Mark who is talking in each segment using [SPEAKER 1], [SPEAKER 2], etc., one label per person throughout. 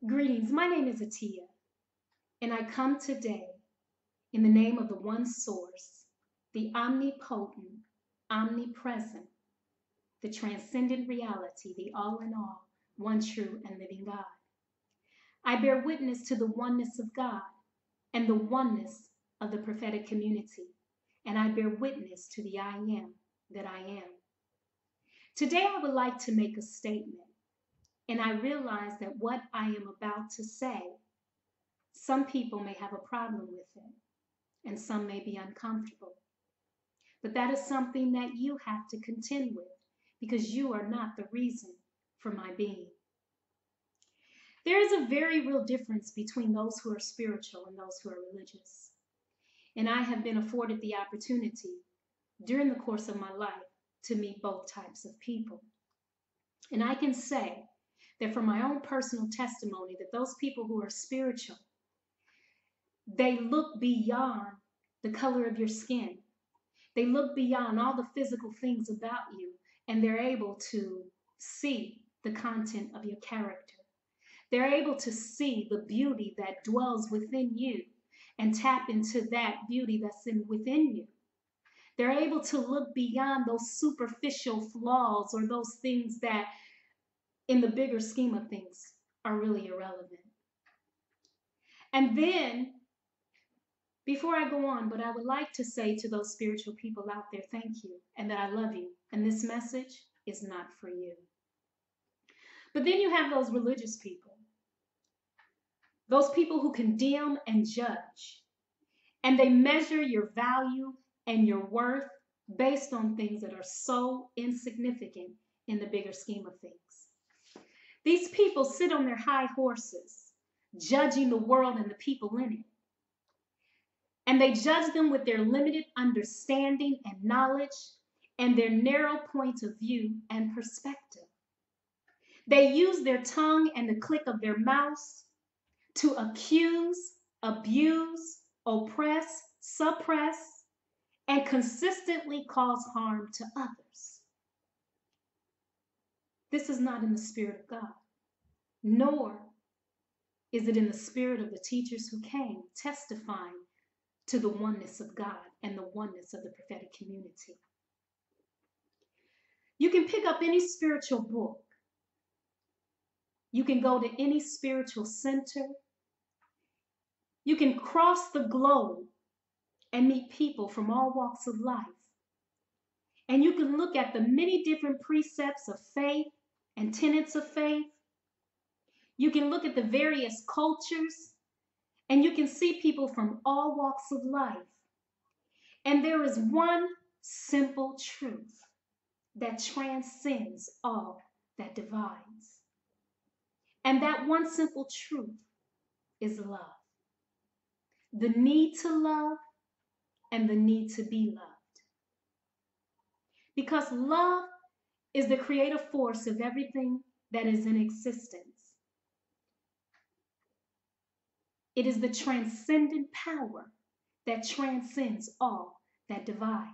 [SPEAKER 1] Greetings, my name is Atiya, and I come today in the name of the one source, the omnipotent, omnipresent, the transcendent reality, the all in all, one true and living God. I bear witness to the oneness of God and the oneness of the prophetic community, and I bear witness to the I am that I am. Today I would like to make a statement, and I realize that what I am about to say, some people may have a problem with it, and some may be uncomfortable. But that is something that you have to contend with because you are not the reason for my being. There is a very real difference between those who are spiritual and those who are religious. And I have been afforded the opportunity during the course of my life to meet both types of people. And I can say that from my own personal testimony that those people who are spiritual, they look beyond the color of your skin. They look beyond all the physical things about you, and they're able to see the content of your character. They're able to see the beauty that dwells within you and tap into that beauty that's within you. They're able to look beyond those superficial flaws or those things that, in the bigger scheme of things, are really irrelevant. And then, before I go on, but I would like to say to those spiritual people out there, thank you, and that I love you. And this message is not for you. But then you have those religious people, those people who condemn and judge, and they measure your value and your worth based on things that are so insignificant in the bigger scheme of things. These people sit on their high horses, judging the world and the people in it. And they judge them with their limited understanding and knowledge and their narrow point of view and perspective. They use their tongue and the click of their mouths to accuse, abuse, oppress, suppress, and consistently cause harm to others. This is not in the Spirit of God, nor is it in the spirit of the teachers who came testifying to the oneness of God and the oneness of the prophetic community. You can pick up any spiritual book. You can go to any spiritual center. You can cross the globe and meet people from all walks of life. And you can look at the many different precepts of faith and tenets of faith. You can look at the various cultures, and you can see people from all walks of life. And there is one simple truth that transcends all that divides. And that one simple truth is love. The need to love and the need to be loved. Because love is the creative force of everything that is in existence. It is the transcendent power that transcends all that divides.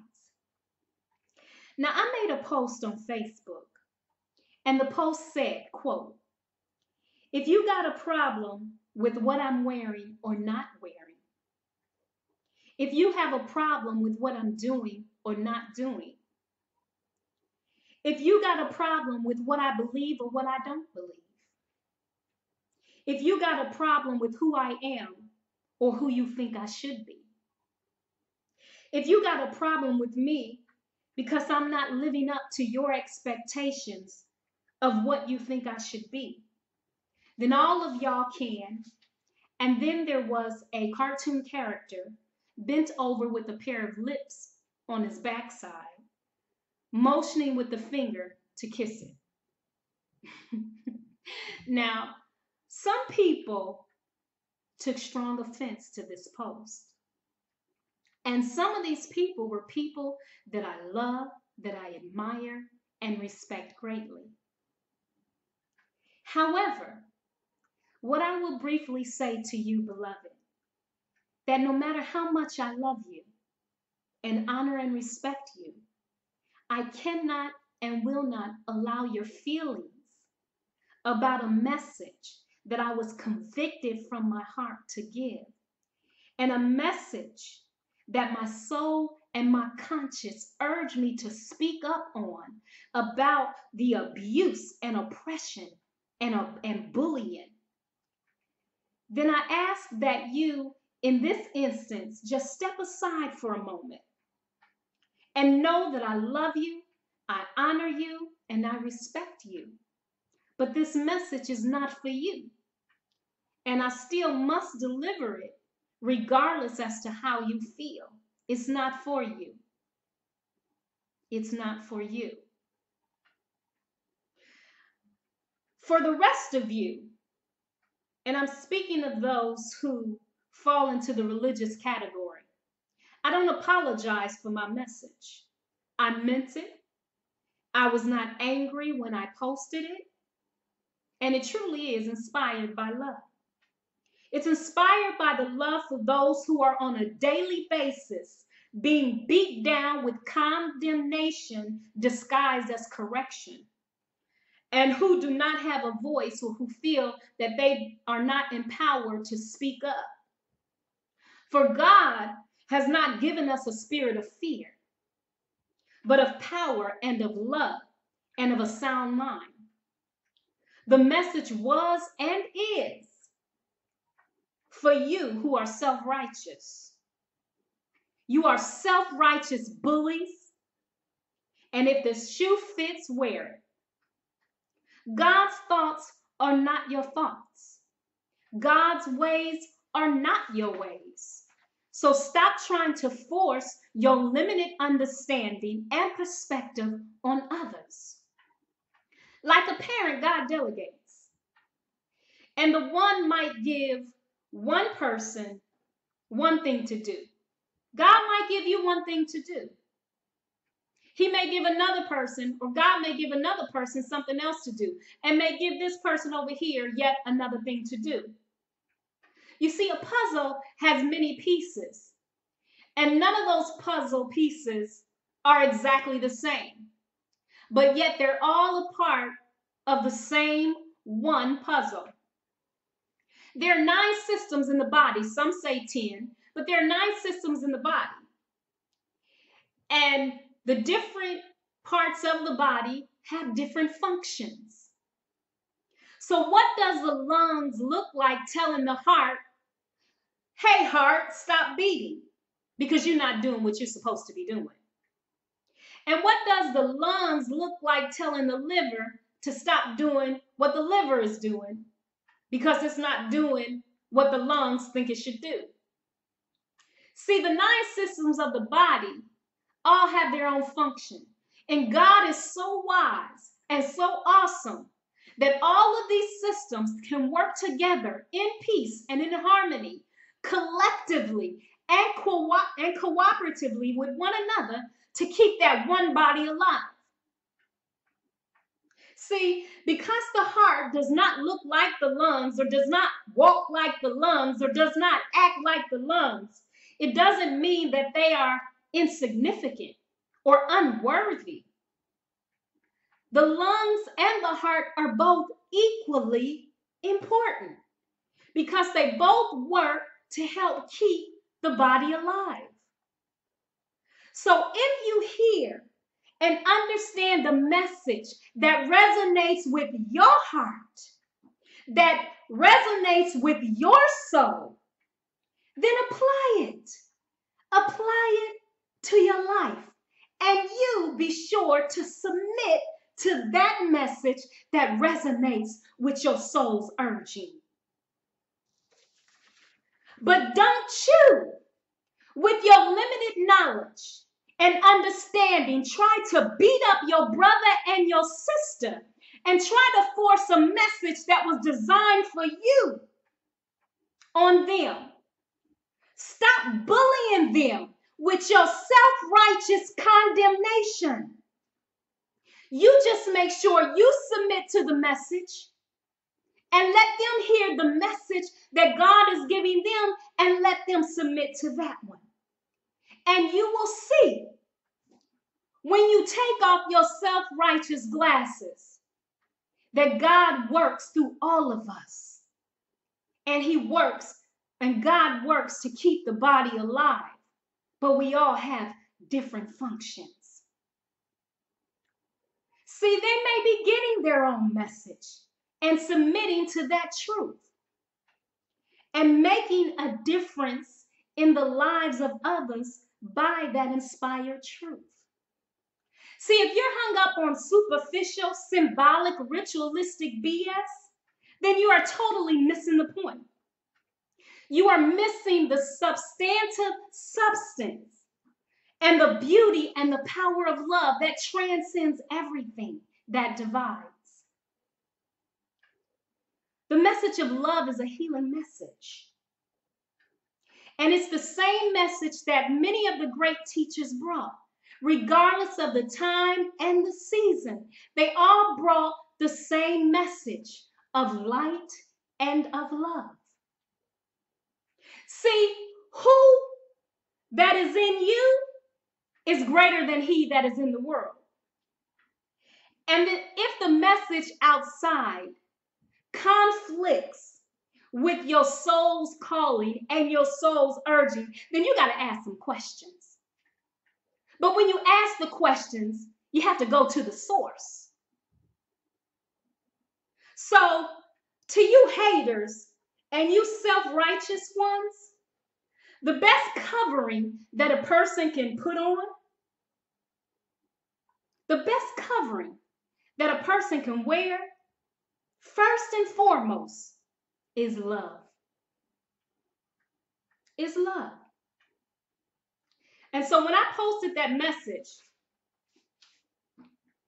[SPEAKER 1] Now, I made a post on Facebook, and the post said, quote, "If you got a problem with what I'm wearing or not wearing, if you have a problem with what I'm doing or not doing, if you got a problem with what I believe or what I don't believe, if you got a problem with who I am or who you think I should be, if you got a problem with me because I'm not living up to your expectations of what you think I should be, then all of y'all can." And then there was a cartoon character bent over with a pair of lips on his backside, motioning with the finger to kiss it. Now, some people took strong offense to this post. And some of these people were people that I love, that I admire, and respect greatly. However, what I will briefly say to you, beloved, that no matter how much I love you and honor and respect you, I cannot and will not allow your feelings about a message that I was convicted from my heart to give, and a message that my soul and my conscience urged me to speak up on about the abuse and oppression and bullying, then I ask that you, in this instance, just step aside for a moment and know that I love you, I honor you, and I respect you. But this message is not for you, and I still must deliver it regardless as to how you feel. It's not for you. It's not for you. For the rest of you, and I'm speaking of those who fall into the religious category, I don't apologize for my message. I meant it. I was not angry when I posted it. And it truly is inspired by love. It's inspired by the love for those who are on a daily basis being beat down with condemnation disguised as correction, and who do not have a voice or who feel that they are not empowered to speak up. For God has not given us a spirit of fear, but of power and of love and of a sound mind. The message was and is for you who are self-righteous. You are self-righteous bullies, and if the shoe fits, wear it. God's thoughts are not your thoughts. God's ways are not your ways. So stop trying to force your limited understanding and perspective on others. Like a parent, God delegates. And the one might give one person one thing to do. God might give you one thing to do. He may give another person, or God may give another person something else to do, and may give this person over here yet another thing to do. You see, a puzzle has many pieces, and none of those puzzle pieces are exactly the same, but yet they're all a part of the same one puzzle. There are 9 systems in the body. Some say 10, but there are 9 systems in the body. And the different parts of the body have different functions. So what does the lungs look like telling the heart, hey, heart, stop beating, because you're not doing what you're supposed to be doing? And what does the lungs look like telling the liver to stop doing what the liver is doing, because it's not doing what the lungs think it should do? See, the 9 systems of the body all have their own function. And God is so wise and so awesome that all of these systems can work together in peace and in harmony, collectively and cooperatively with one another to keep that one body alive. See, because the heart does not look like the lungs, or does not walk like the lungs, or does not act like the lungs, it doesn't mean that they are insignificant or unworthy. The lungs and the heart are both equally important because they both work to help keep the body alive. So if you hear and understand the message that resonates with your heart, that resonates with your soul, then apply it. Apply it to your life. And you be sure to submit to that message that resonates with your soul's urging. But don't you, with your limited knowledge and understanding, try to beat up your brother and your sister and try to force a message that was designed for you on them. Stop bullying them with your self-righteous condemnation. You just make sure you submit to the message and let them hear the message that God is giving them, and let them submit to that one. And you will see, when you take off your self-righteous glasses, that God works through all of us and he works, and God works to keep the body alive, but we all have different functions. See, they may be getting their own message and submitting to that truth and making a difference in the lives of others by that inspired truth. See, if you're hung up on superficial, symbolic, ritualistic BS, then you are totally missing the point. You are missing the substantive substance and the beauty and the power of love that transcends everything that divides. The message of love is a healing message. And it's the same message that many of the great teachers brought, regardless of the time and the season. They all brought the same message of light and of love. See, who that is in you is greater than he that is in the world. And if the message outside conflicts with your soul's calling and your soul's urging, then you got to ask some questions. But when you ask the questions, you have to go to the source. So, to you haters and you self-righteous ones, the best covering that a person can put on, the best covering that a person can wear, first and foremost, is love. Is love. And so when I posted that message,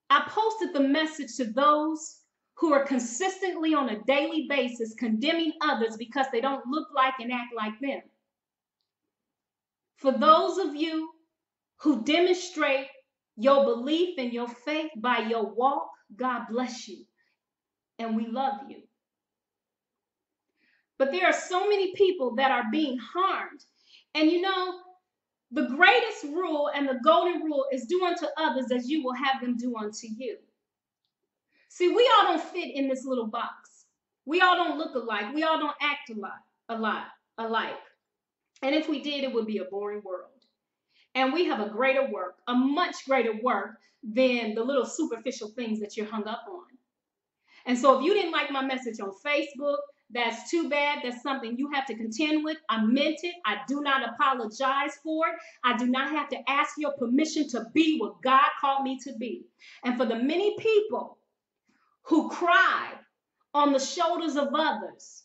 [SPEAKER 1] I posted the message to those who are consistently on a daily basis condemning others because they don't look like and act like them. For those of you who demonstrate your belief and your faith by your walk, God bless you. And we love you. But there are so many people that are being harmed. And you know, the greatest rule and the golden rule is do unto others as you will have them do unto you. See, we all don't fit in this little box. We all don't look alike. We all don't act alike. And if we did, it would be a boring world. And we have a greater work, a much greater work than the little superficial things that you're hung up on. And so if you didn't like my message on Facebook, that's too bad. That's something you have to contend with. I meant it. I do not apologize for it. I do not have to ask your permission to be what God called me to be. And for the many people who cry on the shoulders of others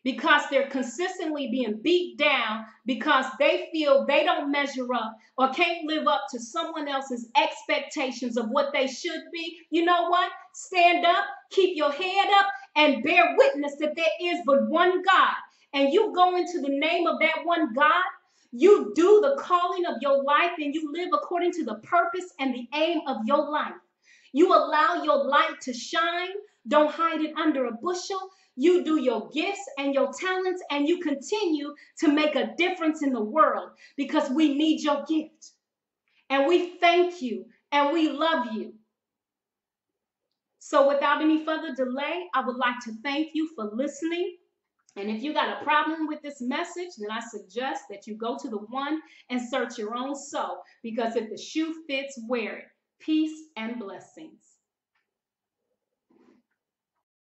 [SPEAKER 1] because they're consistently being beat down because they feel they don't measure up or can't live up to someone else's expectations of what they should be, you know what? Stand up, keep your head up, and bear witness that there is but one God. And you go into the name of that one God, you do the calling of your life, and you live according to the purpose and the aim of your life. You allow your light to shine. Don't hide it under a bushel. You do your gifts and your talents, and you continue to make a difference in the world because we need your gift. And we thank you and we love you. So without any further delay, I would like to thank you for listening. And if you got a problem with this message, then I suggest that you go to the one and search your own soul, because if the shoe fits, wear it. Peace and blessings.